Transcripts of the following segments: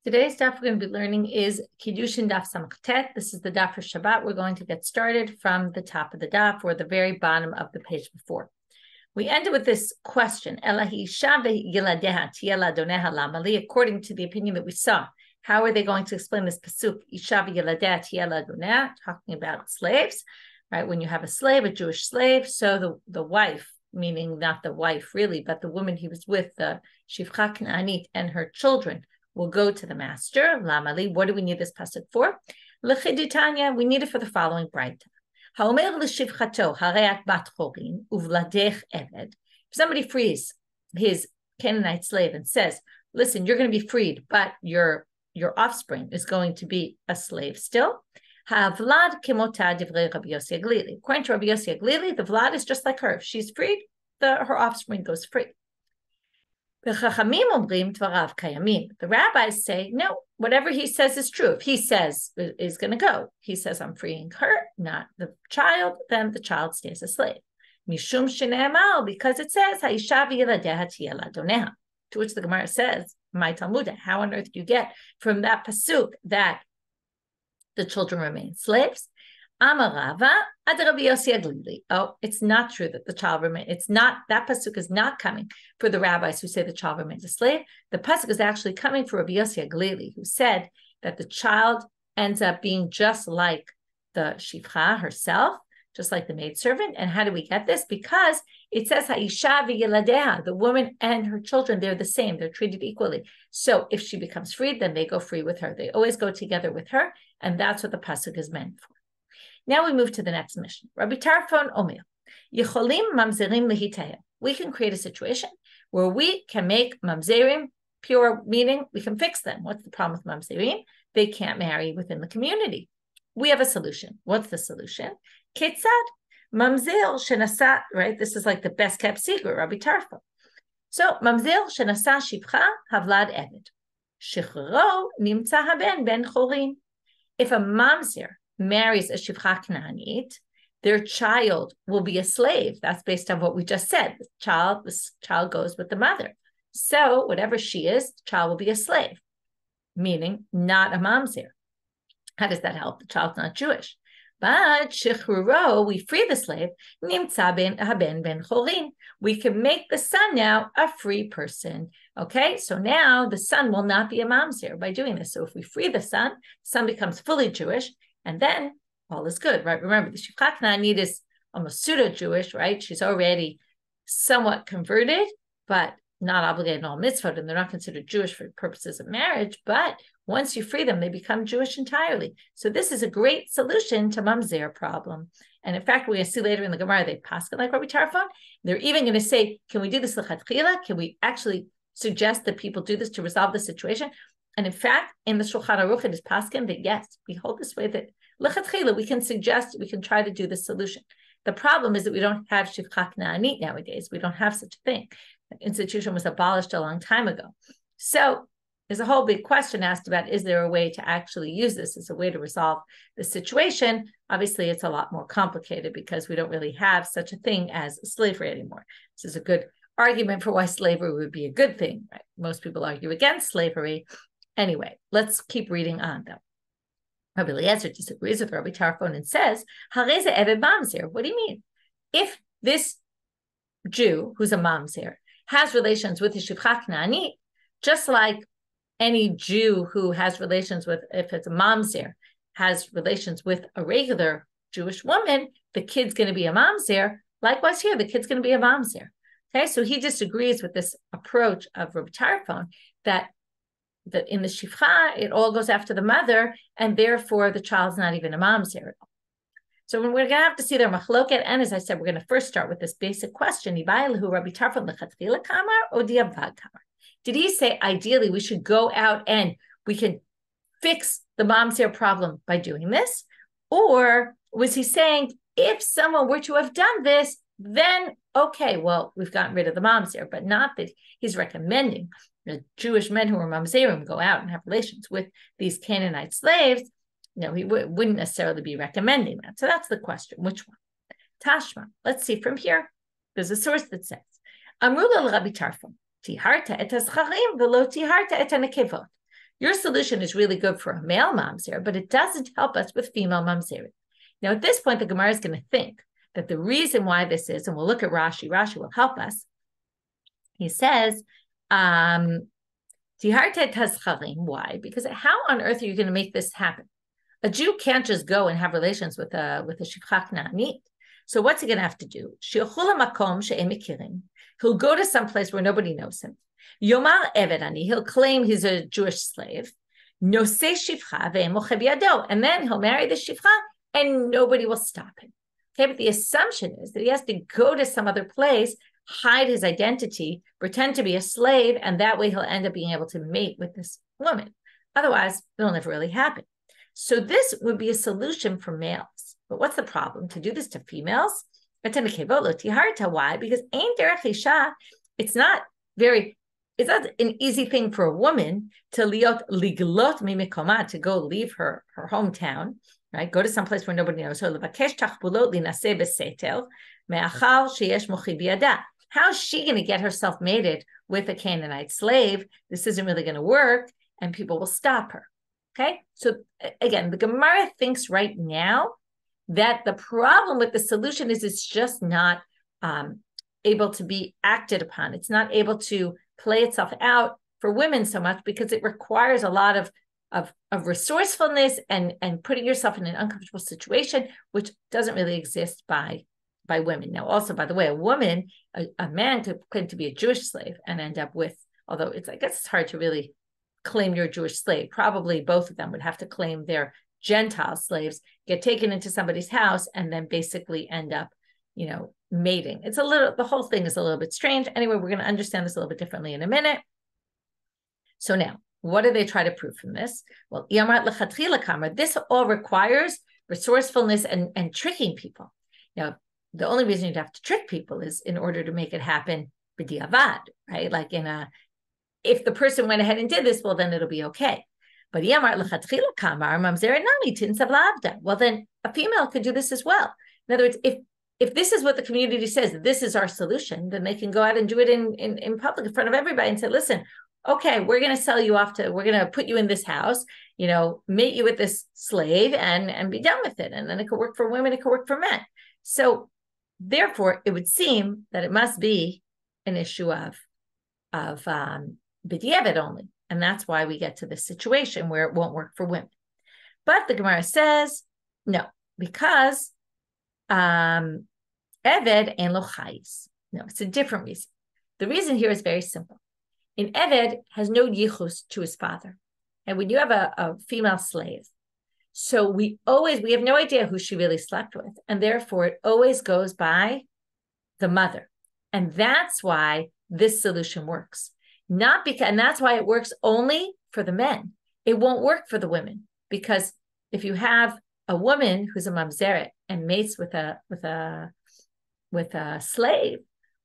Today's daf we're going to be learning is Kiddushin daf samachet. This is the daf for Shabbat. We're going to get started from the top of the daf or the very bottom of the page before. We ended with this question, according to the opinion that we saw. How are they going to explain this pasuk? Talking about slaves, right? When you have a slave, a Jewish slave, so the wife, meaning not the wife really, but the woman he was with, the shivcha Caananaite, and her children will go to the master. Lamali, what do we need this pasuk for? L'chiditanya, we need it for the following bright. If somebody frees his Canaanite slave and says, listen, you're going to be freed, but your offspring is going to be a slave still. According to Rabbi Yossi Aglili, the vlad is just like her. If she's freed, her offspring goes free. The rabbis say, no, whatever he says is true. If he says is going to go, he says, I'm freeing her, not the child, then the child stays a slave. Mishum shene'emal, because it says, to which the Gemara says, my Talmud, how on earth do you get from that pasuk that the children remain slaves? Amarava ad Rabbi Yossi Aglili. Oh, it's not true that the child remains. It's not, that pasuk is not coming for the rabbis who say the child remains a slave. The pasuk is actually coming for Rabbi Yossi Aglili, who said that the child ends up being just like the shivcha herself, just like the maidservant. And how do we get this? Because it says ha'isha v'yeladeha, the woman and her children, they're the same. They're treated equally. So if she becomes freed, then they go free with her. They always go together with her. And that's what the pasuk is meant for. Now we move to the next mission. Rabbi Tarfon Omer, Yecholim mamzerim lehitayel. We can create a situation where we can make mamzerim pure, meaning we can fix them. What's the problem with mamzerim? They can't marry within the community. We have a solution. What's the solution? Ketzad mamzer shenasa, right? This is like the best kept secret, Rabbi Tarfon. So mamzer shenasa shivcha havlad eved. Shichrero nimtza haben ben chorin. If a mamzer marries a shivcha Caananaite, their child will be a slave. That's based on what we just said. This child goes with the mother. So whatever she is, the child will be a slave, meaning not a mamzer. How does that help? The child's not Jewish. But shichruro, we free the slave. Nimtza haben ben chorin. We can make the son now a free person. Okay, so now the son will not be a mamzer by doing this. So if we free the son becomes fully Jewish. And then all is good, right? Remember, the shivcha Caananaite is almost pseudo-Jewish, right? She's already somewhat converted, but not obligated in all mitzvot, and they're not considered Jewish for purposes of marriage. But once you free them, they become Jewish entirely. So this is a great solution to mamzer problem. And in fact, we're going to see later in the Gemara, they paskin like Rabbi Tarfon. They're even going to say, can we do this l'chatchila? Can we actually suggest that people do this to resolve the situation? And in fact, in the Shulchan Aruch, it is paskin that yes, we hold this way that l'chatchila, we can suggest, we can try to do this solution. The problem is that we don't have shivcha Caananaite nowadays. We don't have such a thing. The institution was abolished a long time ago. So there's a whole big question asked about, is there a way to actually use this as a way to resolve the situation? Obviously, it's a lot more complicated because we don't really have such a thing as slavery anymore. This is a good argument for why slavery would be a good thing, right? Most people argue against slavery. Anyway, let's keep reading on though. Rabbi Eliezer disagrees with Rabbi Tarfon and says, Hareze eved mamzer. What do you mean? If this Jew, who's a mamzer, has relations with the shivcha Caananaite, just like any Jew who has relations with, if it's a mamzer, has relations with a regular Jewish woman, the kid's going to be a mamzer. Likewise here, the kid's going to be a mamzer. Okay, so he disagrees with this approach of Rabbi Tarfon that in the shivcha, it all goes after the mother, and therefore the child's not even a mamzer at all. So we're going to have to see their machloket, and as I said, we're going to first start with this basic question: Rabbi Tarfon lechatchila kamar or diavad kamar? Did he say ideally we should go out and we can fix the mamzer problem by doing this, or was he saying if someone were to have done this, then okay, well we've gotten rid of the mamzer, but not that he's recommending the Jewish men who are mamzerim go out and have relations with these Canaanite slaves. No, he wouldn't necessarily be recommending that. So that's the question. Which one? Tashma. Let's see from here. There's a source that says, Amrula Rabbi Tarfon, tiharta et hazcharim velo tiharta et hanekevot. your solution is really good for a male mamzer, but it doesn't help us with female mamzer. Now, at this point, the Gemara is going to think that the reason why this is, and we'll look at Rashi. Rashi will help us. He says, why? Because how on earth are you going to make this happen? A Jew can't just go and have relations with a shivcha Caananaite. So what's he going to have to do? He'll go to some place where nobody knows him. Yomar Eved Ani, he'll claim he's a Jewish slave. Nosei shivcha ve'emoche biyado, and then he'll marry the shivcha, and nobody will stop him. Okay, but the assumption is that he has to go to some other place, hide his identity, pretend to be a slave, and that way he'll end up being able to mate with this woman. Otherwise, it'll never really happen. So this would be a solution for males. But what's the problem? To do this to females? Why? Because it's not an easy thing for a woman to liglot mimikoma, to go leave her hometown, right? Go to some place where nobody knows her. How is she going to get herself mated with a Canaanite slave? This isn't really going to work, and people will stop her. Okay, so again, the Gemara thinks right now that the problem with the solution is it's just not able to be acted upon. It's not able to play itself out for women so much because it requires a lot of resourcefulness and putting yourself in an uncomfortable situation, which doesn't really exist by women. Now, also, by the way, a man could claim to be a Jewish slave and end up with, although I guess it's hard to really claim you're a Jewish slave. Probably both of them would have to claim they're Gentile slaves, get taken into somebody's house, and then basically end up, mating. The whole thing is a little bit strange. Anyway, we're going to understand this a little bit differently in a minute. So now, what do they try to prove from this? Well, this all requires resourcefulness and tricking people. Now, the only reason you'd have to trick people is in order to make it happen b'diavad, right? Like if the person went ahead and did this, well, then it'll be okay. But well, then a female could do this as well. In other words, if this is what the community says, this is our solution, then they can go out and do it in public in front of everybody and say, listen, okay, we're going to sell you off we're going to put you in this house, mate you with this slave and be done with it. And then it could work for women, it could work for men. So therefore, it would seem that it must be an issue of b'diavad only. And that's why we get to this situation where it won't work for women. But the Gemara says, no, because Eved and lo chayis. No, it's a different reason. The reason here is very simple. In Eved has no yichus to his father. And when you have a female slave, so we have no idea who she really slept with. And therefore it always goes by the mother. And that's why this solution works. And that's why it works only for the men. It won't work for the women, because if you have a woman who's a mamzeret and mates with a slave,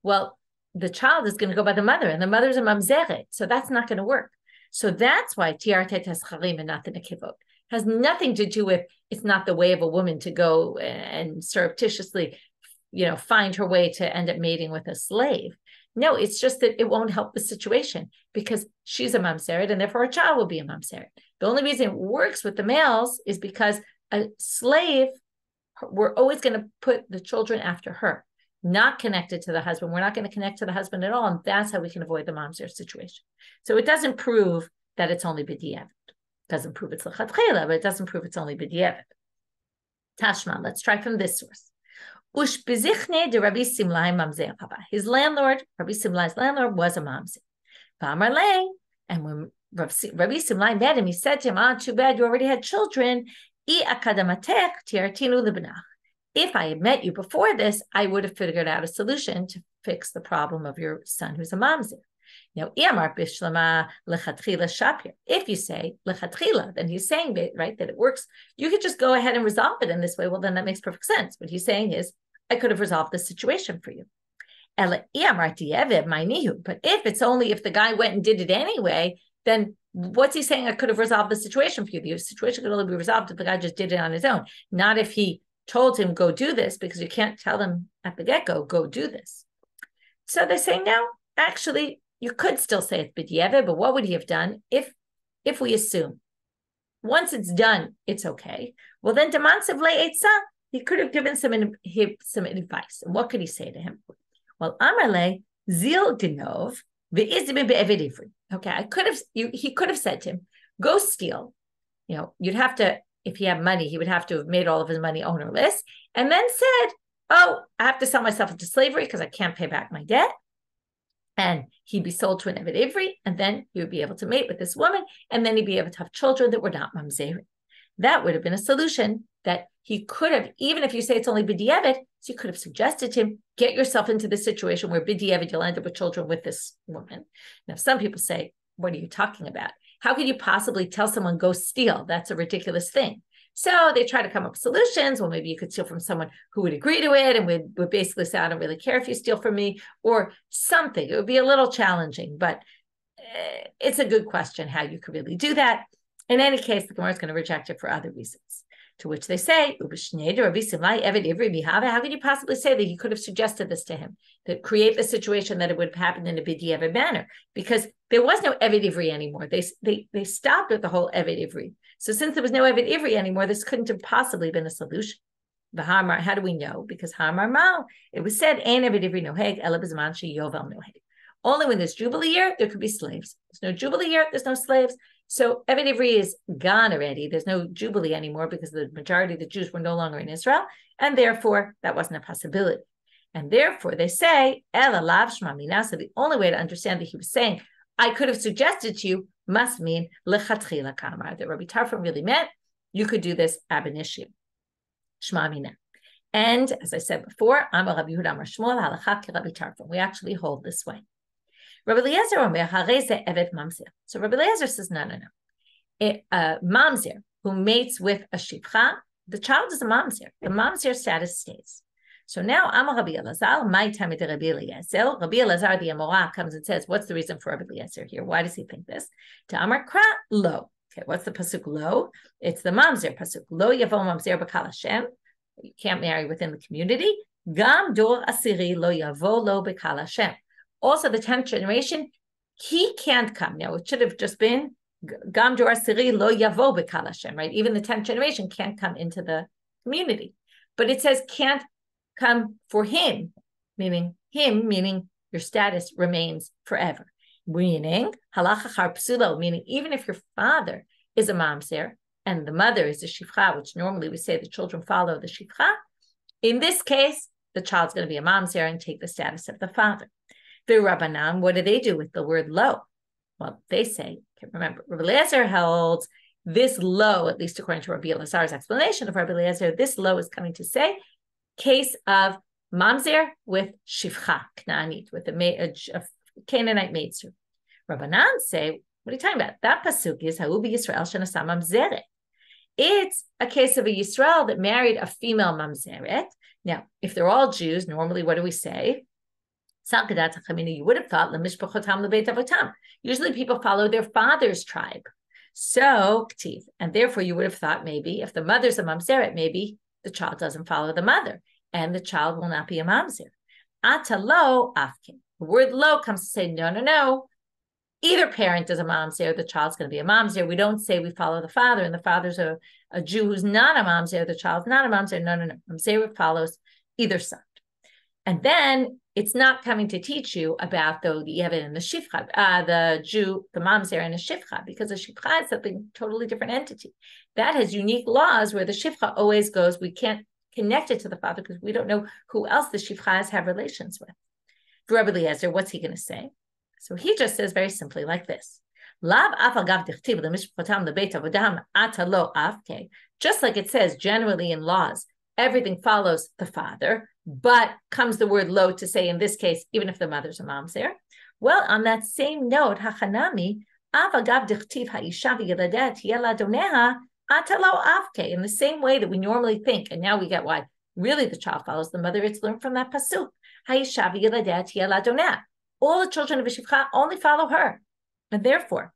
well, the child is going to go by the mother, and the mother's a mamzeret, so that's not going to work. So that's why tiartet has charim and not the nekivot. Has nothing to do with, it's not the way of a woman to go and surreptitiously, find her way to end up mating with a slave. No, it's just that it won't help the situation because she's a mamzeret and therefore a child will be a mamzeret. The only reason it works with the males is because a slave, we're always going to put the children after her, not connected to the husband. We're not going to connect to the husband at all. And that's how we can avoid the mamzer situation. So it doesn't prove that it's only b'diavad. It doesn't prove it's l'chatchila, but it doesn't prove it's only b'diavad. Tashma, let's try from this source. His landlord, Rabbi Simlai's landlord, was a mamzer. And when Rabbi Simlai met him, he said to him, too bad you already had children. If I had met you before this, I would have figured out a solution to fix the problem of your son who's a mamzer. Now, if you say lechatchila, then he's saying, right, that it works. You could just go ahead and resolve it in this way. Well, then that makes perfect sense. What he's saying is, I could have resolved this situation for you. But if the guy went and did it anyway, then what's he saying? I could have resolved the situation for you. The situation could only be resolved if the guy just did it on his own, not if he told him, go do this, because you can't tell them at the get-go, go do this. So they say, no, actually, you could still say it's b'diavad, but what would he have done if if we assume once it's done, it's okay. Well, then demansiv le'etza, he could have given some advice. And what could he say to him? Well, Amarle zil dinov ve'izmi be'eved ivri. Okay, he could have said to him, go steal. You'd have to, if he had money, he would have to have made all of his money ownerless, and then said, oh, I have to sell myself into slavery because I can't pay back my debt. And he'd be sold to an Eved Ivri, and then he would be able to mate with this woman, and then he'd be able to have children that were not mamzer. That would have been a solution that he could have, even if you say it's only b'di'evet, so you could have suggested to him, get yourself into this situation where b'di'evet you'll end up with children with this woman. Now, some people say, what are you talking about? How could you possibly tell someone, go steal? That's a ridiculous thing. So they try to come up with solutions. Well, maybe you could steal from someone who would agree to it and would basically say, I don't really care if you steal from me, or something. It would be a little challenging, but it's a good question how you could really do that. In any case, the Gemara is going to reject it for other reasons. To which they say, how could you possibly say that he could have suggested this to him, to create the situation that it would have happened in a b'di'evet manner? Because there was no Eved Ivri anymore. They stopped with the whole Eved Ivri. So since there was no Eved Ivri anymore, this couldn't have possibly been a solution. How do we know? Because it was said, Ein Eved Ivri noheg ela b'zman sheyovel noheg. Only when there's Jubilee year, there could be slaves. There's no Jubilee year, there's no slaves. So Eved Ivri is gone already. There's no Jubilee anymore because the majority of the Jews were no longer in Israel, and therefore that wasn't a possibility. And therefore they say, Ela lav shma mina. So the only way to understand that he was saying, I could have suggested to you, must mean lechatchila kamar, that Rabbi Tarfon really meant you could do this ab initio. Shma mina. And as I said before, Amar Rabbi Yehuda Amar Shmuel halacha ki Rabbi Tarfon. We actually hold this way. Rabbi Eliezer omer harei ze evet mamzer. So Rabbi Eliezer says, no. Mamzer who mates with a shivcha, the child is a mamzer. The mamzer status stays. So now Amar Rabbi Eliezer, my time at Rabbi Eliezer. Rabbi Eliezer the Amorah comes and says, what's the reason for Rabbi Eliezer here? Why does he think this? To Amar Kra lo. Okay, what's the pasuk lo? It's the mamzer pasuk. Lo yavo mamzer b'kal Hashem. You can't marry within the community. Gam dor asiri lo yavo lo b'kal Hashem. Also, the 10th generation, he can't come. Now, it should have just been Gam Dor Asiri Lo Yavo B'Kal Hashem, right? Even the 10th generation can't come into the community. But it says can't come for him, meaning your status remains forever. Meaning, halacha char psulo, meaning even if your father is a mamzer and the mother is a shivcha, which normally we say the children follow the shivcha, in this case, the child's going to be a mamzer and take the status of the father. The Rabbanan, what do they do with the word lo? Well, they say, remember, Rabbi Eliezer holds this lo, at least according to Rabbi Eliezer's explanation of Rabbi Eliezer, this lo is coming to say case of mamzer with shivcha, Caananaite, with a Caananaite maidservant. Rabbanan say, what are you talking about? That pasuk is ha'u b'Yisrael shenasa mamzeret. It's a case of a Yisrael that married a female mamzeret. Now, if they're all Jews, normally what do we say? You would have thought usually people follow their father's tribe. So, and therefore you would have thought maybe if the mother's a mamzeret, maybe the child doesn't follow the mother and the child will not be a mamzer. Ata lo afkin. The word lo comes to say, no. Either parent is a mamzer, the child's going to be a mamzer. We don't say we follow the father and the father's a Jew who's not a mamzer, the child's not a mamzer. No. Mamzer follows either side. And then it's not coming to teach you about the Yevet and the Shivcha, the Jew, the mamzer and the Shivcha, because the Shivcha is something totally different entity. That has unique laws where the Shivcha always goes, we can't connect it to the father because we don't know who else the Shivchas have relations with. For Rabbi Eliezer, what's he going to say? So he just says very simply like this. Just like it says generally in laws, everything follows the father, but comes the word lo to say in this case, even if the mother's a mamzer. Well, on that same note, hachanami, avagav dichtiv ha'isha v'yeladet yeladoneha atalo avke. In the same way that we normally think, and now we get why really the child follows the mother, it's learned from that pasuk. Ha'isha v'yeladet yeladoneha. All the children of a shivcha only follow her. And therefore,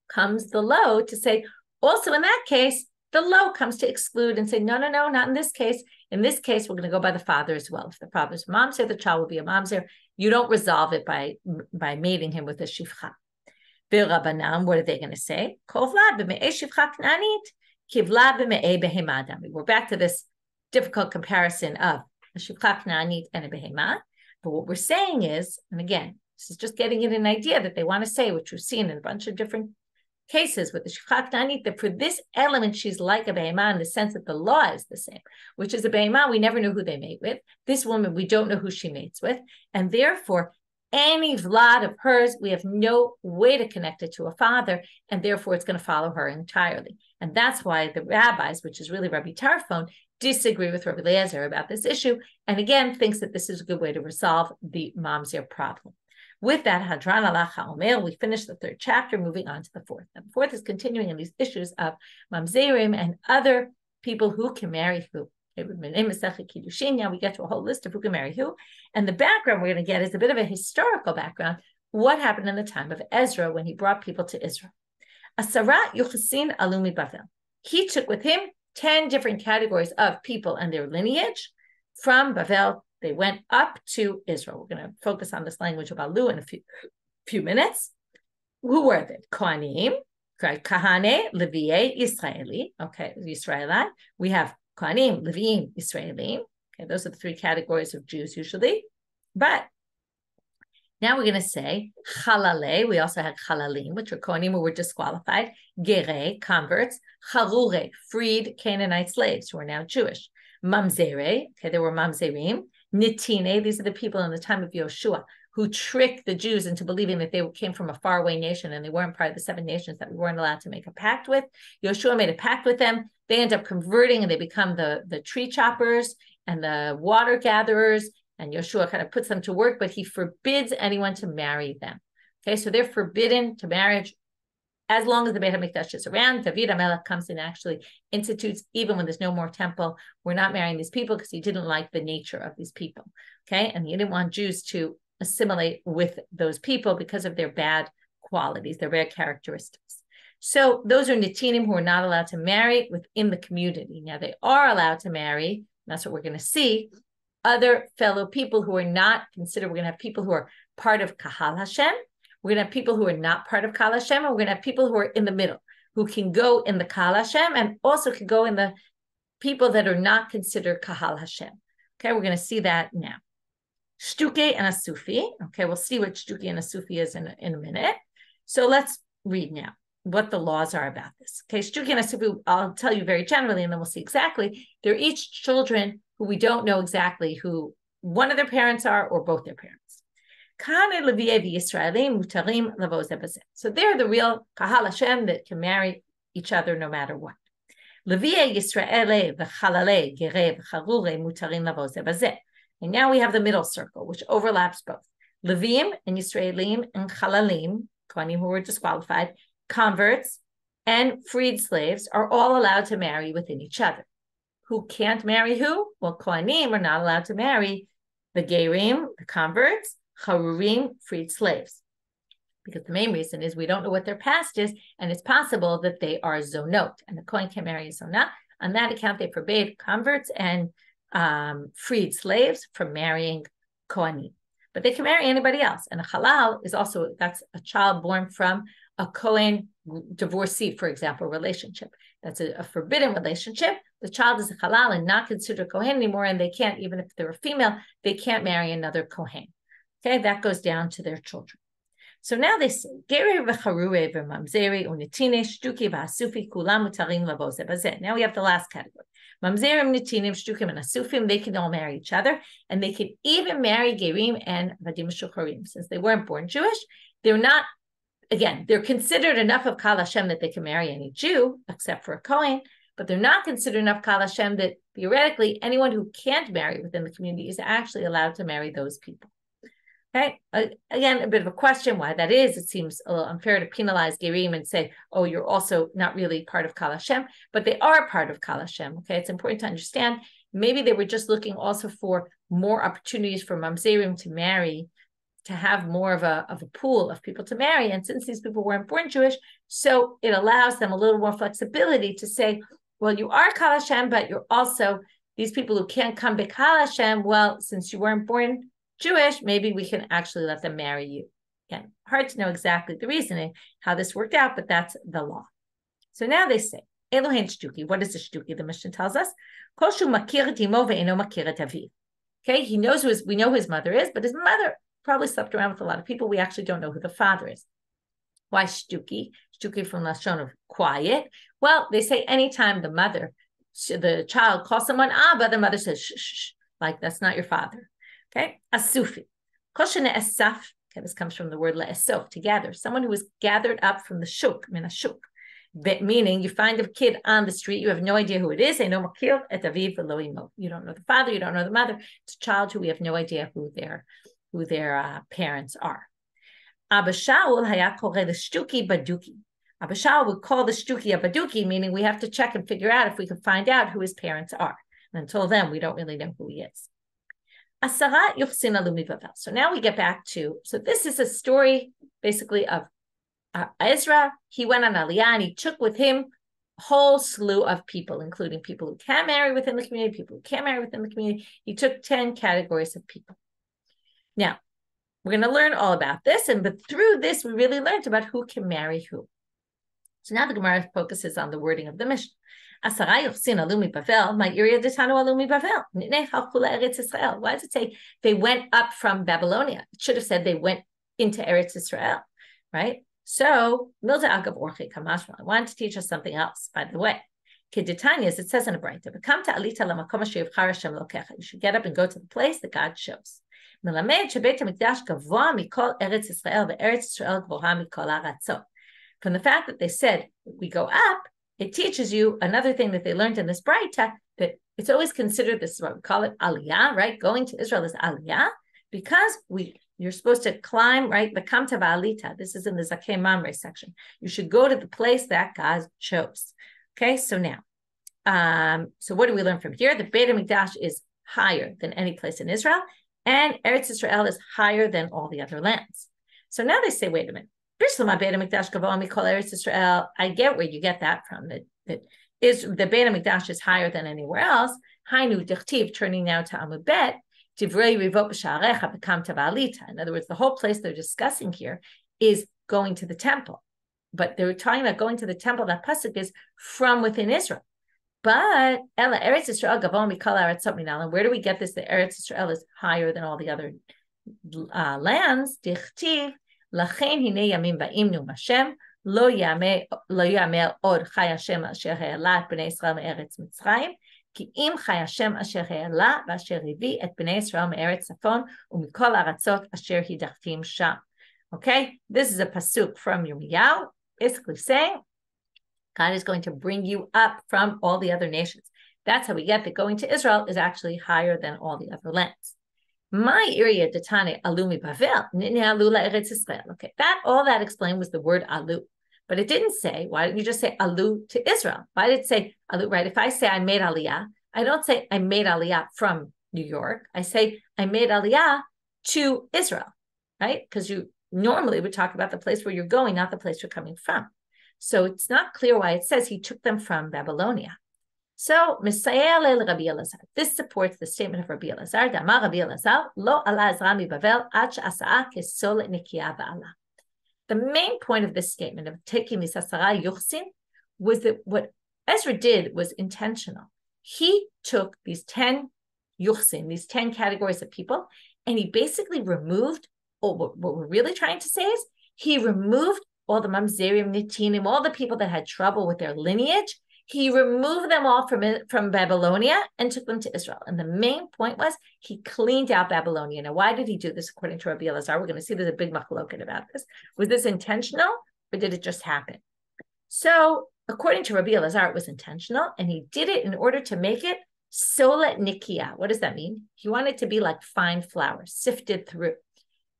comes the lo to say, also in that case, the lo comes to exclude and say, no, not in this case. In this case, we're going to go by the father as well. If the father's a mamzer, the child will be a mamzer. You don't resolve it by mating him with a shivcha. Rabbanan, what are they going to say? We're back to this difficult comparison of a shivcha Caananite and a behema. But what we're saying is, and again, this is just getting it an idea that they want to say, which we've seen in a bunch of different cases with the shivcha Caananite, that for this element, she's like a behema in the sense that the law is the same, which is a behema, we never know who they mate with. This woman, we don't know who she mates with. And therefore, any vlad of hers, we have no way to connect it to a father, and therefore it's going to follow her entirely. And that's why the rabbis, which is really Rabbi Tarfon, disagree with Rabbi Eliezer about this issue, and again, thinks that this is a good way to resolve the mamzer problem. With that, Hadran halacha omer, we finish the third chapter, moving on to the fourth. And the fourth is continuing in these issues of mamzerim and other people who can marry who. Kiddushin. Now we get to a whole list of who can marry who. And the background we're going to get is a bit of a historical background. What happened in the time of Ezra when he brought people to Israel? Asara yuchasin alumi Bavel. He took with him 10 different categories of people and their lineage from Bavel. They went up to Israel. We're going to focus on this language of Alu in a few minutes. Who were they? Kohanim, Kahane, Leviye, Israeli. Okay, Israelite. We have Kohanim, Leviim, Israelim. Okay, those are the three categories of Jews usually. But now we're going to say Halale. We also had Halalim, which are Kohanim who were disqualified. Gerei, converts. Harure, freed Canaanite slaves who are now Jewish. Mamzere, okay, there were Mamzerim. Nitine, these are the people in the time of Yoshua who tricked the Jews into believing that they came from a faraway nation and they weren't part of the 7 nations that we weren't allowed to make a pact with. Yoshua made a pact with them. They end up converting and they become the tree choppers and the water gatherers. And Yoshua kind of puts them to work, but he forbids anyone to marry them. Okay, so they're forbidden to marriage as long as the Beit HaMikdash is around. David HaMelech comes in and actually institutes, even when there's no more temple, we're not marrying these people because he didn't like the nature of these people. Okay, and he didn't want Jews to assimilate with those people because of their bad qualities, their bad characteristics. So those are Nitinim who are not allowed to marry within the community. Now they are allowed to marry, that's what we're going to see, other fellow people who are not considered. We're going to have people who are part of Kahal Hashem. We're going to have people who are not part of Kahal Hashem, and we're going to have people who are in the middle, who can go in the Kahal Hashem and also can go in the people that are not considered Kahal Hashem. Okay, we're going to see that now. Shtuke and Asufi. Okay, we'll see what Shtuke and Asufi is in a minute. So let's read now what the laws are about this. Okay, Shtuke and Asufi, I'll tell you very generally, and then we'll see exactly. They're each children who we don't know exactly who one of their parents are or both their parents. So they're the real Kahal Hashem that can marry each other no matter what. And now we have the middle circle, which overlaps both. Levim and Yisraelim and Chalalim, Kohanim who were disqualified, converts, and freed slaves are all allowed to marry within each other. Who can't marry who? Well, Kohanim are not allowed to marry the Gerim, the converts, Harurim, freed slaves. Because the main reason is we don't know what their past is, and it's possible that they are zonot, and the Kohen can marry a zonah. On that account, they forbade converts and freed slaves from marrying Kohanim. But they can marry anybody else. And a halal is also, that's a child born from a Kohen divorcee, for example, relationship. That's a forbidden relationship. The child is a halal and not considered Kohen anymore, and they can't, even if they're a female, they can't marry another Kohen. Okay, that goes down to their children. So now they say, now we have the last category. Mamzerim, Nitinim, Shtukim, and Asufim, they can all marry each other, and they can even marry Gerim and Vadim Shucharim. Since they weren't born Jewish, they're not, again, they're considered enough of Kahal Hashem that they can marry any Jew, except for a Kohen, but they're not considered enough Kahal Hashem that theoretically anyone who can't marry within the community is actually allowed to marry those people. Okay, again, a bit of a question why that is. It seems a little unfair to penalize Gerim and say, oh, you're also not really part of Kahal Hashem, but they are part of Kahal Hashem. Okay, it's important to understand. Maybe they were just looking also for more opportunities for Mamzerim to marry, to have more of a pool of people to marry. And since these people weren't born Jewish, so it allows them a little more flexibility to say, well, you are Kahal Hashem, but you're also these people who can't come to Kahal Hashem. Well, since you weren't born Jewish, maybe we can actually let them marry you. Again, Hard to know exactly the reasoning, how this worked out, but that's the law. So now they say, Elohen shtuki. What is a shtuki? The Mishnah tells us, Koshu makir et imo ve'eno makir et aviv. Okay, he knows we know who his mother is, but his mother probably slept around with a lot of people. We actually don't know who the father is. Why shtuki? Shtuki from Lashon of quiet. Well, they say anytime the child calls someone Abba, the mother says, shh, shh, like that's not your father. Okay, asufi. Koshu ne'esaf. Okay, this comes from the word le'esof, to gather. Someone who was gathered up from the shuk, min shuk. Meaning you find a kid on the street, you have no idea who it is. You don't know the father, you don't know the mother. It's a child who we have no idea who their parents are. Abba Shaul the shtuki baduki. Abba Shaul would call the shtuki a baduki, meaning we have to check and figure out if we can find out who his parents are. And until then, we don't really know who he is. Asara yuchsin alumi bavel. So now we get back to, so this is a story basically of Ezra. He went on Aliyah and he took with him a whole slew of people, including people who can marry within the community, people who can't marry within the community. He took 10 categories of people. Now, we're going to learn all about this, but through this, we really learned about who can marry who. So now the Gemara focuses on the wording of the Mishnah. Asara yochsin alumi bavel, my area detanu alumi bavel. Why does it say they went up from Babylonia? It should have said they went into Eretz Israel, right? So, Milda Agav Orche Kamashma, I wanted to teach us something else, by the way. Kiddushin, it says in a Braita, come to Alita Lamakom Asher Yivchar Hashem Lokecha. You should get up and go to the place that God shows. Melamed Shebeit HaMikdash Gavoa Mikol Eretz Israel ve'Eretz Israel Gavoa Mikol Haratzot. From the fact that they said we go up, it teaches you another thing that they learned in this Braita, that it's always considered, this is what we call it, Aliyah, right? Going to Israel is Aliyah, because you're supposed to climb, right? The Kamta Va'alita. This is in the Zakei Mamre section. You should go to the place that God chose. Okay, so now, so what do we learn from here? The Beit HaMikdash is higher than any place in Israel, and Eretz Israel is higher than all the other lands. So now they say, wait a minute. I get where you get that from. That is the Beit HaMikdash is higher than anywhere else. Hainu Dichtiv, turning now to Amud Bet. In other words, the whole place they're discussing here is going to the temple. But they're talking about going to the temple, that pasuk is from within Israel. But Eretz Israel Gavon Mikol Haratzot Minal. And where do we get this? The Eretz Israel is higher than all the other lands. Dichtiv Lachen Hine Yamim Ba'im Nu Hashem Lo Yamel Od Chai Hashem Asher Ha'elat Bnei Israel Me'eretz Mitzrayim. Ki im Chai Hashem Asher Ha'ela V'Asher Hivi Et Bnei Israel Me'eretz Tzafon U'Mikol Haratzot Asher Hidachtim Sham. Okay, this is a pasuk from Yirmiyahu, basically saying God is going to bring you up from all the other nations. That's how we get that going to Israel is actually higher than all the other lands. My area detane alumi bavel alula eretz Israel. Okay, all that explained was the word alu, but it didn't say. Why didn't you just say alu to Israel? Why did it say alu? Right? If I say I made aliyah, I don't say I made aliyah from New York. I say I made aliyah to Israel, right? Because you normally would talk about the place where you're going, not the place you're coming from. So it's not clear why it says he took them from Babylonia. So, this supports the statement of Rabbi Eliezer. The main point of this statement of taking this asara yuchsin was that what Ezra did was intentional. He took these 10 yuchsin, these 10 categories of people, and he basically removed, what we're really trying to say is, he removed all the mamzerim, nitinim, all the people that had trouble with their lineage. He removed them all from Babylonia and took them to Israel. And the main point was he cleaned out Babylonia. Now, why did he do this according to Rabbi Eliezer? We're going to see there's a big machloket about this. Was this intentional or did it just happen? So according to Rabbi Eliezer, it was intentional, and he did it in order to make it solet nikia. What does that mean? He wanted it to be like fine flour, sifted through.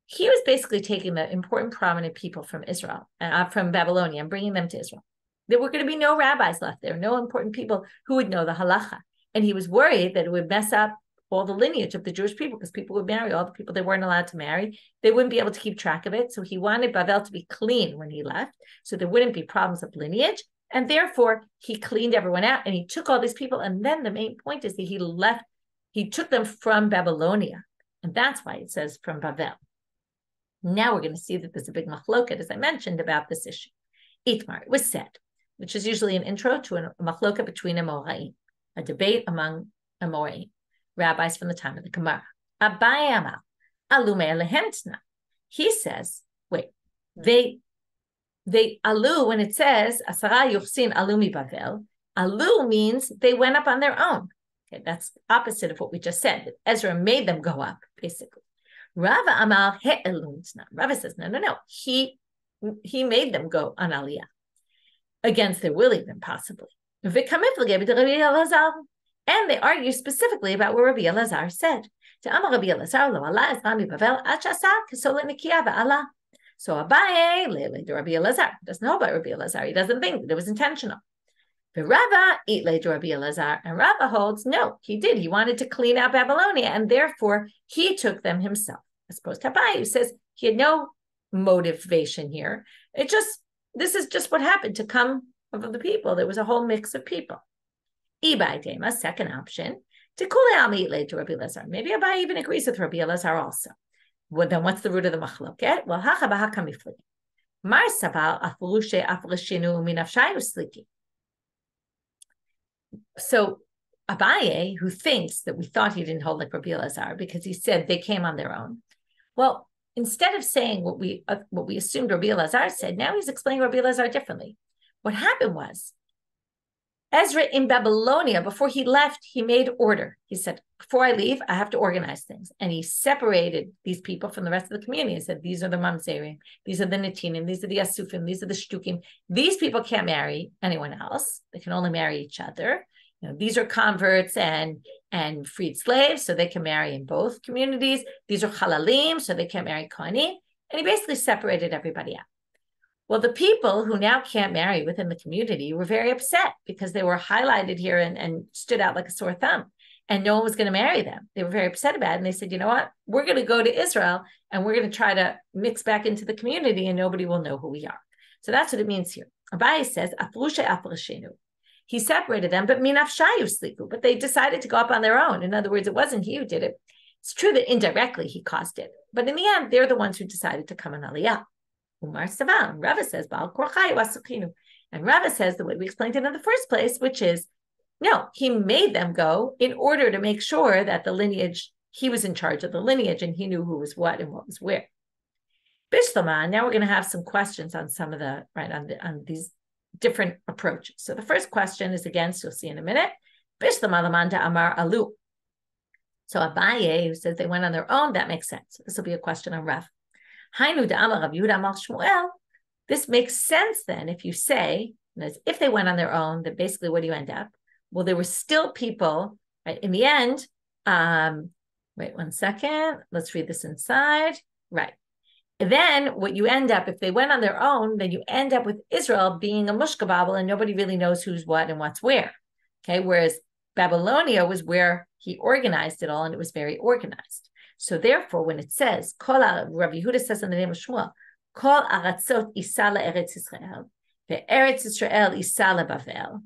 He was basically taking the important, prominent people from Israel, from Babylonia, and bringing them to Israel. There were going to be no rabbis left there, no important people who would know the halacha. And he was worried that it would mess up all the lineage of the Jewish people, because people would marry all the people they weren't allowed to marry. They wouldn't be able to keep track of it. So he wanted Bavel to be clean when he left, so there wouldn't be problems of lineage. And therefore, he cleaned everyone out, and he took all these people. And then the main point is that he took them from Babylonia. And that's why it says from Bavel. Now we're going to see that there's a big machloket, as I mentioned, about this issue. Itmar, it was said, which is usually an intro to a machloket between Amoraim, a debate among Amoraim, rabbis from the time of the Gemara. Abaye Amar, Alume Alehemtna. He says, wait, they alu, when it says Asara Yuchsin Alumi Bavel, alu means they went up on their own. Okay, that's opposite of what we just said. That Ezra made them go up, basically. Rava Amar He'elumtna. Rava says, no. He made them go on Aliyah against their will, even possibly. And they argue specifically about what Rabbi Eliezer said. So Abaye, Rabbi Eliezer doesn't know about Rabbi Eliezer. He doesn't think that it was intentional. The Rava Rabbi Eliezer, and Rava holds, no, he did. He wanted to clean out Babylonia, and therefore he took them himself. As opposed to Abaye, who says he had no motivation here. This is just what happened to come of the people. There was a whole mix of people. Ibai, second option, to to Rabbi Eliezer. Maybe Abaye even agrees with Rabbi Eliezer also. Well, then what's the root of the machloket? Well, Mar savar aflushe afleshinu minafshayu sliki. So Abaye, who thinks that we thought he didn't hold like Rabbi Eliezer because he said they came on their own. Well, instead of saying what we assumed Rabbi Eliezer said, now he's explaining Rabbi Eliezer differently. What happened was, Ezra in Babylonia, before he left, he made order. He said, before I leave, I have to organize things. And he separated these people from the rest of the community. He said, these are the mamzerim, these are the netinim, these are the asufim, these are the shtukim. These people can't marry anyone else. They can only marry each other. These are converts and freed slaves, so they can marry in both communities. These are halalim, so they can't marry kohanim. And he basically separated everybody out. Well, the people who now can't marry within the community were very upset because they were highlighted here and stood out like a sore thumb, and no one was going to marry them. They were very upset about it. And they said, you know what? We're going to go to Israel and we're going to try to mix back into the community and nobody will know who we are. So that's what it means here. Abaye says, he separated them, but minafshayu sliku, but they decided to go up on their own. In other words, it wasn't he who did it. It's true that indirectly he caused it, but in the end, they're the ones who decided to come on Aliyah. Umar Savan, Rava says, and Rava says the way we explained it in the first place, which is, no, he made them go in order to make sure that the lineage, he was in charge of the lineage and he knew who was what and what was where. Bishlama, now we're going to have some questions on some of the, on these different approaches. So the first question is against, you'll see in a minute, Bishlama lamanda amar alu. So Abaye, who says they went on their own, that makes sense. This will be a question on Rav. This makes sense then if you say, if they went on their own, then basically what do you end up? Well, there were still people, right? In the end, wait 1 second. Let's read this inside. Right. Then what you end up, if they went on their own, then you end up with Israel being a mushkababel and nobody really knows who's what and what's where. Okay. Whereas Babylonia was where he organized it all and it was very organized. So therefore, when it says, Rabbi Yehuda says in the name of Shmuel, Kol aratzot isa le'eretz Yisrael, ve'eretz Yisrael isa le'bavel.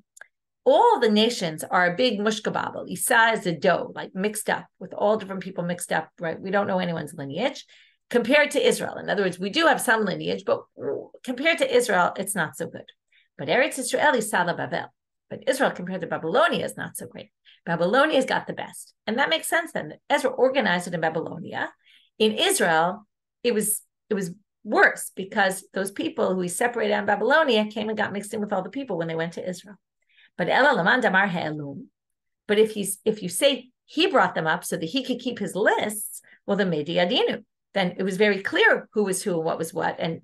All the nations are a big mushkababel. Isa is a dough, like mixed up with all different people mixed up, right? We don't know anyone's lineage compared to Israel. In other words, we do have some lineage, but compared to Israel, it's not so good. But Eretz Yisrael isa le'bavel. But Israel compared to Babylonia is not so great. Babylonia's got the best. And that makes sense then. Ezra organized it in Babylonia. In Israel, it was worse because those people who he separated out in Babylonia came and got mixed in with all the people when they went to Israel. But But if you say he brought them up so that he could keep his lists, well, then Mediyadinu. Then it was very clear who was who and what was what. And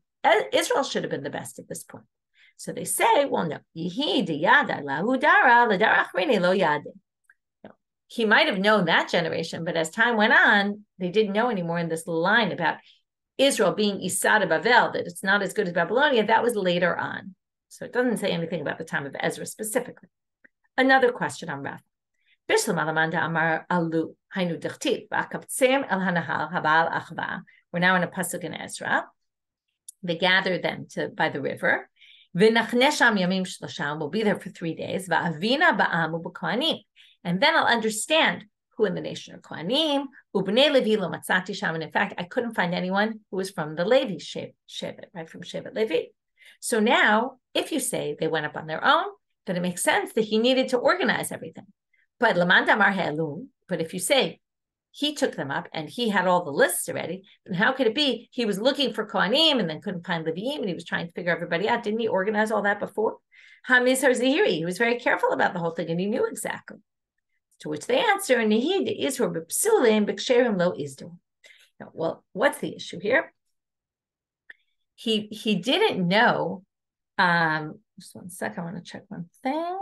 Israel should have been the best at this point. So they say, well, no. He might have known that generation, but as time went on, they didn't know anymore in this line about Israel being Isad Bavel, that it's not as good as Babylonia. That was later on. So it doesn't say anything about the time of Ezra specifically. Another question on Rav. We're now in a pasuk in Ezra. They gathered them by the river. We'll be there for 3 days. And then I'll understand who in the nation are Kohanim, Ubnei Levi lo matzati sham. And in fact, I couldn't find anyone who was from the Levi Shevet, right, from Shevet Levi. So now, if you say they went up on their own, then it makes sense that he needed to organize everything. But Laman Damar Ha'elun, but if you say he took them up and he had all the lists already, then how could it be he was looking for Kohanim and then couldn't find Leviim and he was trying to figure everybody out? Didn't he organize all that before? Hamizhar Zahiri, he was very careful about the whole thing and he knew exactly. To which they answer, Nehid Isra b'psulim b'ksherim lo izdu. Well, what's the issue here? He didn't know. Just one sec, I want to check one thing.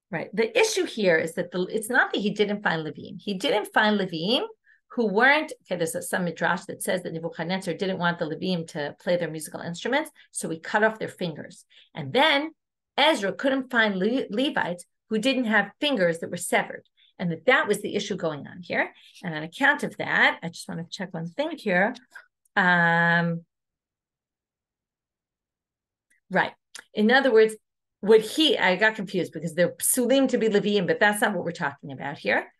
Right. The issue here is that it's not that he didn't find Leviim. He didn't find Leviim who weren't, okay, there's some midrash that says that Nebuchadnezzar didn't want the Leviim to play their musical instruments, so he cut off their fingers. And then Ezra couldn't find Levites who didn't have fingers that were severed. And that was the issue going on here. And on account of that, I just want to check one thing here. Right. In other words, I got confused because they're psulim to be Leviim, but that's not what we're talking about here.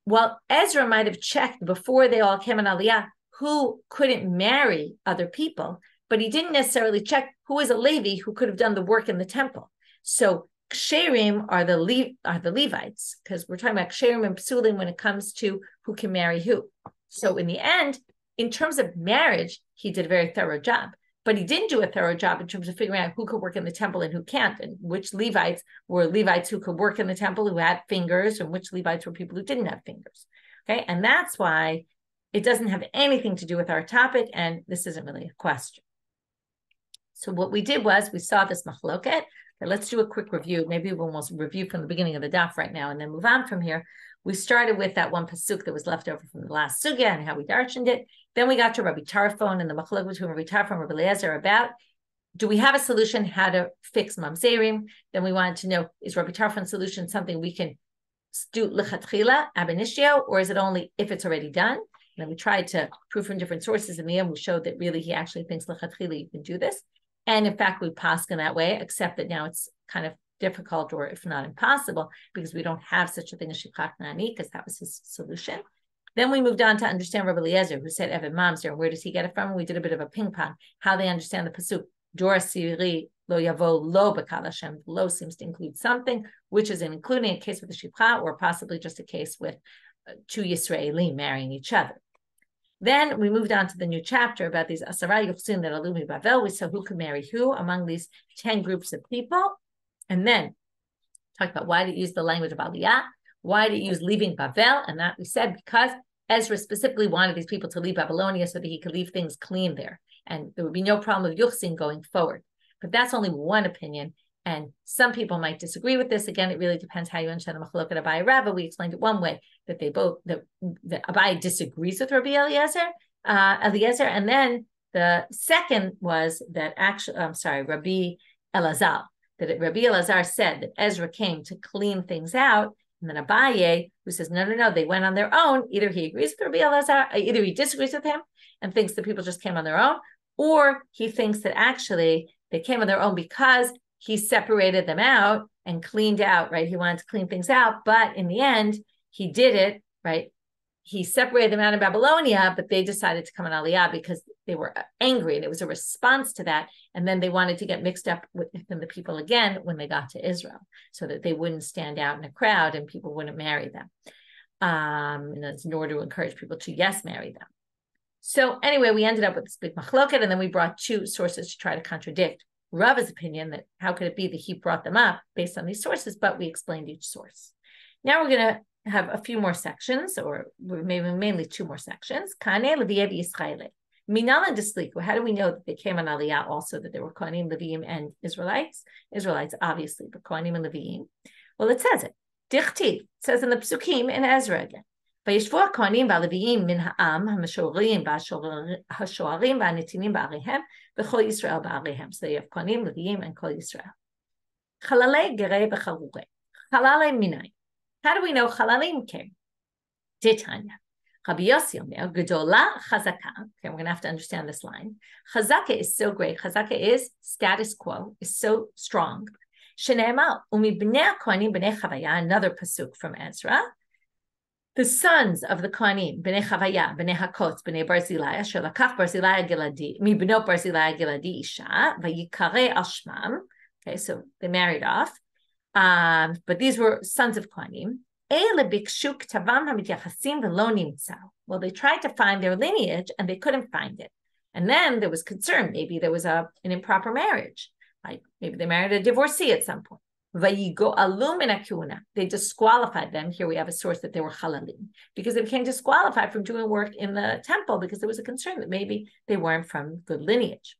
Well, Ezra might have checked before they all came on Aliyah who couldn't marry other people, but he didn't necessarily check who is a Levi who could have done the work in the temple. So ksherim are the Levites, because we're talking about ksherim and psulim when it comes to who can marry who. So in the end, in terms of marriage, he did a very thorough job. But he didn't do a thorough job in terms of figuring out who could work in the temple and who can't, and which Levites were Levites who could work in the temple who had fingers, and which Levites were people who didn't have fingers. Okay, and that's why it doesn't have anything to do with our topic, and this isn't really a question. So what we did was we saw this machloket. Okay, let's do a quick review. Maybe we'll almost review from the beginning of the daf right now, and then move on from here. We started with that one pasuk that was left over from the last sugya and how we darshaned it. Then we got to Rabbi Tarfon and the machlok between Rabbi Tarfon and Rabbi Eliezer about, do we have a solution how to fix mamzerim? Then we wanted to know, is Rabbi Tarfon's solution something we can do lechatchila, ab initio, or is it only if it's already done? And then we tried to prove from different sources. In the end, we showed that really he actually thinks lechatchila you can do this. And in fact, we paskin that way, except that now it's kind of difficult, or if not impossible, because we don't have such a thing as shipchat nani, because that was his solution. Then we moved on to understand Rabbi Eliezer, who said Evan mamzer. Where does he get it from? We did a bit of a ping pong, how they understand the pasuk. Dora siri lo yavo lo b'kal Hashem. Lo seems to include something, which is including a case with the shipchat, or possibly just a case with two Yisraelim marrying each other. Then we moved on to the new chapter about these asara yuchsin that alumi bavel. We saw who could marry who among these 10 groups of people. And then talk about why did it use the language of Aliyah, why did it use leaving Bavel, and that we said because Ezra specifically wanted these people to leave Babylonia so that he could leave things clean there, and there would be no problem with Yuchsin going forward. But that's only one opinion, and some people might disagree with this. Again, it really depends how you understand the Machlok Abaye Rava. We explained it one way, that they both, that Abaye disagrees with Rabbi Eliezer, and then the second was that actually, Rabbi Eliezer. That Rabbi Eliezer said that Ezra came to clean things out, and then Abaye, who says, no, they went on their own. Either he agrees with Rabbi Eliezer, either he disagrees with him and thinks that people just came on their own, or he thinks that actually they came on their own because he separated them out and cleaned out, right? He wanted to clean things out, but in the end, he did it, right? He separated them out in Babylonia, but they decided to come on Aliyah because they were angry, and it was a response to that. And then they wanted to get mixed up with the people again when they got to Israel, so that they wouldn't stand out in a crowd and people wouldn't marry them, nor to encourage people to marry them. So anyway, we ended up with this big machloket, and then we brought two sources to try to contradict Rava's opinion that how could it be that he brought them up based on these sources, but we explained each source. Now we're going to have a few more sections, or maybe mainly two more sections. Kaanei Leviye v'Yisraelei. Minal and Desliku. How do we know that they came on Aliyah also, that there were Kohanim, Leviim, and Israelites? Israelites, obviously, but Kohanim and Leviim. Well, it says it. Dichtiv. It says in the Psukim in Ezra again. Vayishvu Kohanim v'Leviim min ha'am ha'mashorim ha'shoarim v'anitinim ba'arihem v'chol Yisrael ba'arihem. So you have Kohanim, Leviim, and Kol Yisrael. Chalalei gerei v'charurei. Chalalei minai. How do we know Chalalim came? Titanya. Rabbi Yossi Omer, Gedola Chazaka. Okay, we're going to have to understand this line. Chazaka is so great. Chazaka is status quo, is so strong. Shene'emar, umibnei kohanim b'nei chavaya, another pasuk from Ezra. The sons of the Kohanim, b'nei chavaya, b'nei hakotz, b'nei barzilai, asher lakach barzilai giladi, mibnot barzilai giladi isha, vayikare al shmam. Okay, so they married off. But these were sons of Kohanim. Well, they tried to find their lineage and they couldn't find it. And then there was concern. Maybe there was an improper marriage. Like maybe they married a divorcee at some point. They disqualified them. Here we have a source that they were halalim because they became disqualified from doing work in the temple because there was a concern that maybe they weren't from good lineage.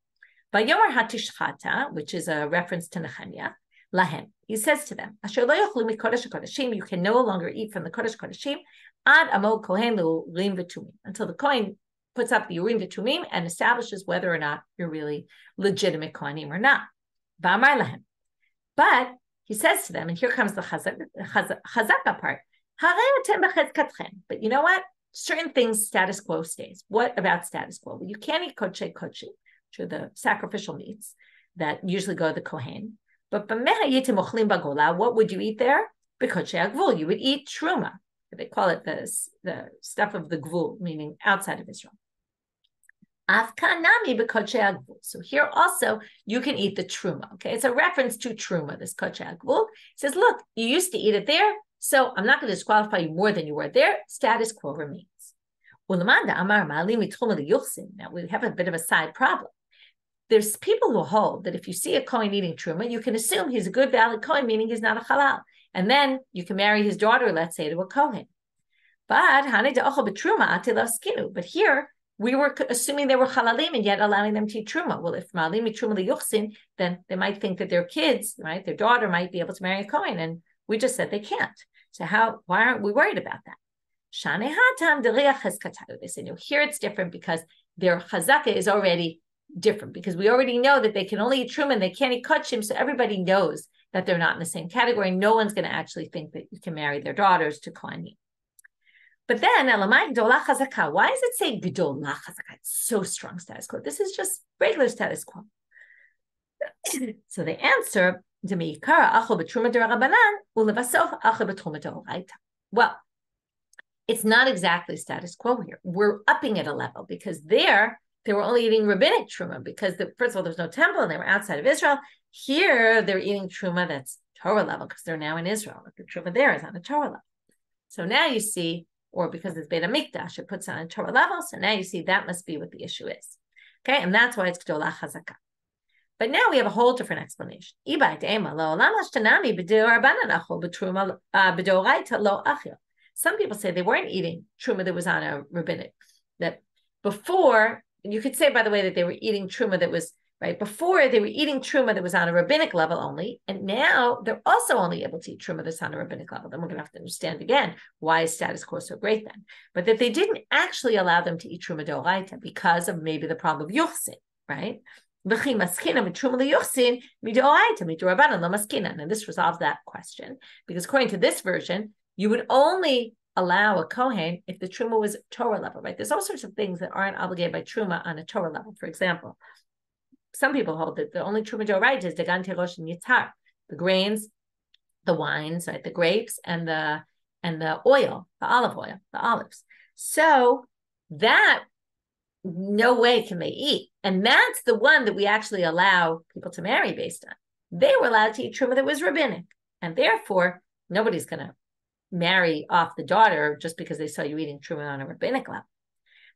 Vayomer hatishchata, which is a reference to Nehemiah, lahem. He says to them, Asher lo yochlu mikodesh kodeshim, you can no longer eat from the kodesh kodeshim ad amod kohen l'urim v'tumim, until the kohen puts up the urim v'tumim and establishes whether or not you're really legitimate kohanim or not. V'amar lahem. But he says to them, and here comes the chazaka part. But you know what? Certain things, status quo stays. What about status quo? Well, you can't eat kodshe kodshe, which are the sacrificial meats that usually go to the kohen. But what would you eat there? You would eat truma. They call it the stuff of the gvul, meaning outside of Israel. So here also you can eat the truma. Okay, it's a reference to truma. This kodshe gvul says, look, you used to eat it there, so I'm not going to disqualify you more than you were there. Status quo remains. Now we have a bit of a side problem. There's people who hold that if you see a kohen eating truma, you can assume he's a good, valid kohen, meaning he's not a halal. And then you can marry his daughter, let's say, to a kohen. But here, we were assuming they were halalim and yet allowing them to eat truma. Well, if ma'alim truma liyuchsin, then they might think that their kids, right, their daughter might be able to marry a kohen. And we just said they can't. So why aren't we worried about that? They say, no, here it's different because their chazaka is already different because we already know that they can only eat truma and they can't eat kachim, so everybody knows that they're not in the same category. No one's going to actually think that you can marry their daughters to kohanim. But then, why does it say gdolah chazaka? It's so strong status quo. This is just regular status quo. So the answer, well, it's not exactly status quo here. We're upping it a level because they were only eating rabbinic truma because, first of all, there's no temple and they were outside of Israel. Here, they're eating truma that's Torah level because they're now in Israel. The truma there is on a Torah level. So now you see, or because it's Beit HaMikdash, it puts on a Torah level. So now you see that must be what the issue is. Okay, and that's why it's Gdolah Chazaka. But now we have a whole different explanation. Some people say they weren't eating truma that was on a rabbinic. That before, you could say, by the way, that they were eating truma that was, right, before they were eating truma that was on a rabbinic level only, and now they're also only able to eat truma that's on a rabbinic level. Then we're going to have to understand again, why is status quo so great then? But that they didn't actually allow them to eat truma d'oraita because of maybe the problem of yuchsin, right? And this resolves that question, because according to this version, you would only allow a kohen if the truma was Torah level, right? There's all sorts of things that aren't obligated by truma on a Torah level. For example, some people hold that the only truma d'oraita is degan terosh and yitzhar, the grains, the wines, right, the grapes, and the oil, the olive oil, the olives. So that no way can they eat, and that's the one that we actually allow people to marry based on. They were allowed to eat truma that was rabbinic, and therefore nobody's going to marry off the daughter just because they saw you eating truma on a rabbinic level.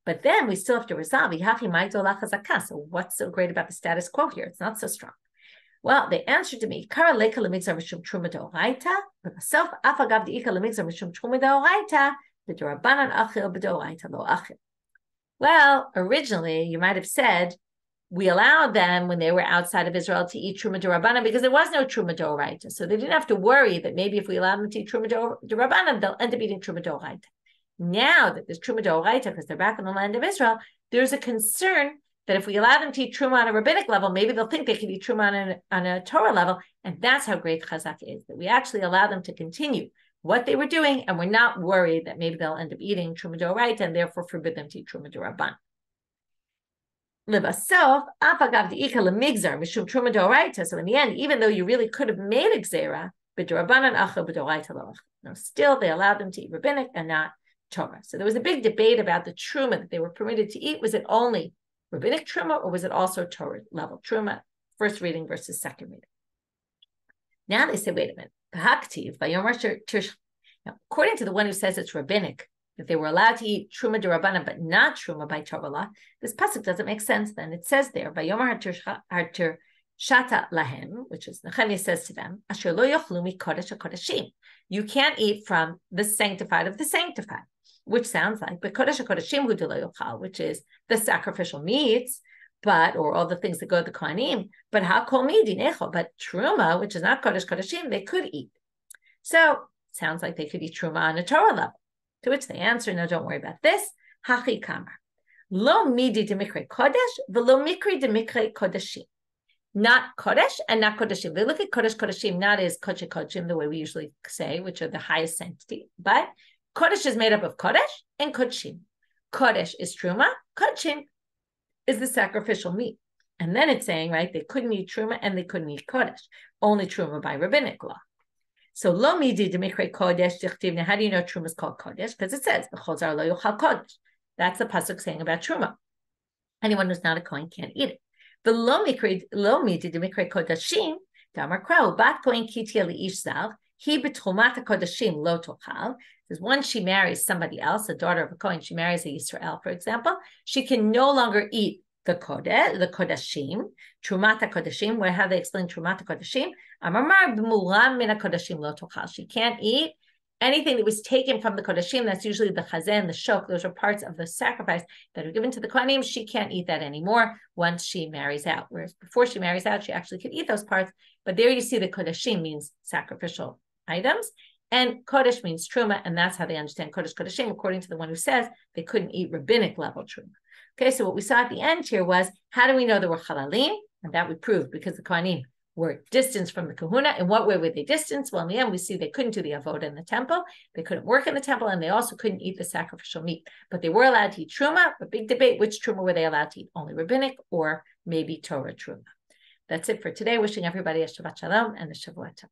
But then we still have to resolve. So what's so great about the status quo here? It's not so strong. Well, the answer to me, well, originally you might have said we allowed them when they were outside of Israel to eat truma d'Rabbanan because there was no truma d'oraita. So they didn't have to worry that maybe if we allow them to eat truma d'Rabbanan, they'll end up eating truma d'oraita. Now that there's truma d'oraita because they're back in the land of Israel, there's a concern that if we allow them to eat truma on a rabbinic level, maybe they'll think they can eat truma on a Torah level. And that's how great chazak is, that we actually allow them to continue what they were doing, and we're not worried that maybe they'll end up eating truma d'oraita and therefore forbid them to eat truma d'Rabbanan. Livasov, afagav diika lemigzar mishum truma doraita. So in the end, even though you really could have made a gzera, but Rabbanan acha b'doraita lo. No, still they allowed them to eat rabbinic and not Torah. So there was a big debate about the truma that they were permitted to eat. Was it only rabbinic truma or was it also Torah level truma? First reading versus second reading. Now they say, wait a minute. Now, according to the one who says it's rabbinic, that they were allowed to eat truma d'Rabbanan, but not truma by Torah law, this pasuk doesn't make sense. Then it says there, "Vayomar hartir shata lahem," which is Nehemiah says to them, "Asher lo yochlu mi kodesh hakodeshim." You can't eat from the sanctified of the sanctified, which sounds like but kodesh hakodeshim hu d'lo yochal, which is the sacrificial meats, but or all the things that go to the kohanim. But hakol midinecho, but truma, which is not kodesh kodeshim, they could eat. So it sounds like they could eat truma on a Torah level. To which they answer, no, don't worry about this. Hachi kamar. Lo midi de mikre kodesh, velo mikri de mikre kodeshim. Not kodesh and not kodeshim. They look at kodesh kodeshim not as kodesh kodeshim, the way we usually say, which are the highest sanctity. But kodesh is made up of kodesh and kodeshim. Kodesh is truma, kodeshim is the sacrificial meat. And then it's saying, right, they couldn't eat truma and they couldn't eat kodesh. Only truma by rabbinic law. So lo midi de mikre kodesh dichtivna. How do you know truma is called kodesh? Because it says b'chol lo yochal kodesh. That's the pasuk saying about truma. Anyone who's not a kohen can't eat it. The lo midi de mikre kodeshim damar krau bat kohen kitia liish zav he betrumat kodeshim lo tochal. Because once she marries somebody else, a daughter of a kohen, she marries a Yisrael, for example, she can no longer eat the kodesh, the kodeshim, trumata kodeshim. Where have they explained trumata kodeshim? Amar b'muram min kodeshim lo tochal. She can't eat anything that was taken from the kodeshim. That's usually the chazan, the shok. Those are parts of the sacrifice that are given to the kohanim. She can't eat that anymore once she marries out. Whereas before she marries out, she actually could eat those parts. But there you see the kodeshim means sacrificial items, and kodesh means truma, and that's how they understand kodesh kodeshim, according to the one who says they couldn't eat rabbinic level truma. Okay, so what we saw at the end here was, how do we know there were halalim? And that we proved because the kohanim were distanced from the kahuna. In what way were they distanced? Well, in the end, we see they couldn't do the avodah in the temple. They couldn't work in the temple, and they also couldn't eat the sacrificial meat. But they were allowed to eat truma. A big debate, which truma were they allowed to eat? Only rabbinic or maybe Torah truma. That's it for today. Wishing everybody a Shabbat Shalom and a Shavua Tov.